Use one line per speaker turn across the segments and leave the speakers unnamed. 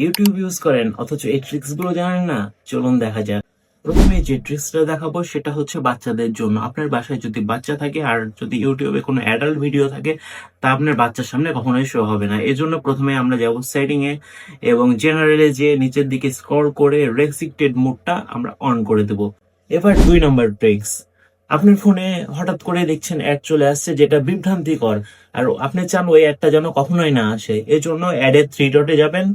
YouTube use করেন অথচ এই ট্রিক্স গুলো জানেন না? চলুন দেখা যাক। প্রথমে যে ট্রিক্সটা দেখাবো সেটা হচ্ছে বাচ্চাদের জন্য। আপনার বাসায় যদি বাচ্চা থাকে আর যদি ইউটিউবে কোনো অ্যাডাল্ট ভিডিও থাকে, তা আপনার বাচ্চার সামনে কখনোই শো হবে না। এজন্য প্রথমে আমরা যাব সেটিং এ এবং জেনারেলে যে নিচের দিকে স্ক্রল করে রেস্ট্রিক্টেড মোডটা আমরা অন করে দেব। এবার 2 নম্বর ট্রিক্স। আপনার ফোনে হঠাৎ করে দেখছেন অ্যাড চলে আসছে যেটা বিভ্রান্তিকর, আর আপনি চান ওই অ্যাডটা যেন কখনোই না আসে। এজন্য অ্যাডের 3 ডটে যাবেন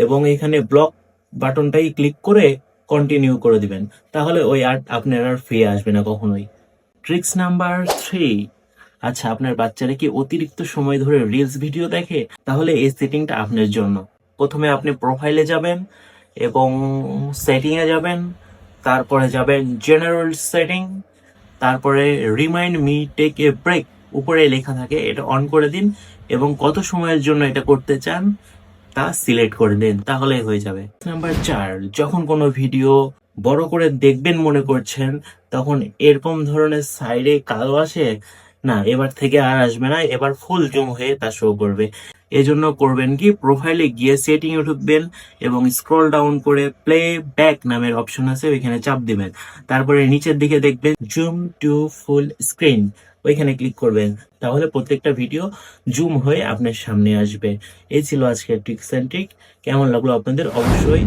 এবং এখানে ব্লক বাটনটাই ক্লিক করে কন্টিনিউ করে দিবেন। তাহলে ওই অ্যাড আপনার আর ফিরে আসবে না কখনোই। Tricks number 3। আচ্ছা, আপনার বাচ্চারা কি অতিরিক্ত সময় ধরে রিলস ভিডিও দেখে? তাহলে এই সেটিংটা আপনার জন্য। প্রথমে আপনি প্রোফাইলে যাবেন এবং সেটিং এ যাবেন, তারপরে যাবেন জেনারেল সেটিং, তারপরে remind me take a break উপরে লেখা থাকে, এটা অন করে দিন এবং কত সময়ের জন্য এটা করতে চান তা সিলেক্ট করে দিন, তাহলেই হয়ে যাবে। নাম্বার 4, যখন কোনো ভিডিও বড় করে দেখবেন মনে করছেন, তখন এরকম ধরনের সাইডে কালো আসে না, এবার থেকে আর আসবে না, এবার ফুল জুম হয়ে তা শো করবে। এজন্য করবেন কি, প্রোফাইলে গিয়ে সেটিং এ ঢুকবেন এবং স্ক্রল ডাউন করে প্লে ব্যাক নামের অপশন আছে, ওইখানে চাপ দিবেন। তারপরে নিচের দিকে দেখবেন জুম টু ফুল স্ক্রিন, ওইখানে ক্লিক করবেন। তাহলে প্রত্যেকটা ভিডিও জুম হয়ে আপনার সামনে আসবে। এই ছিল আজকের টিপস এন্ড ট্রিক। কেমন লাগলো আপনাদের অবশ্যই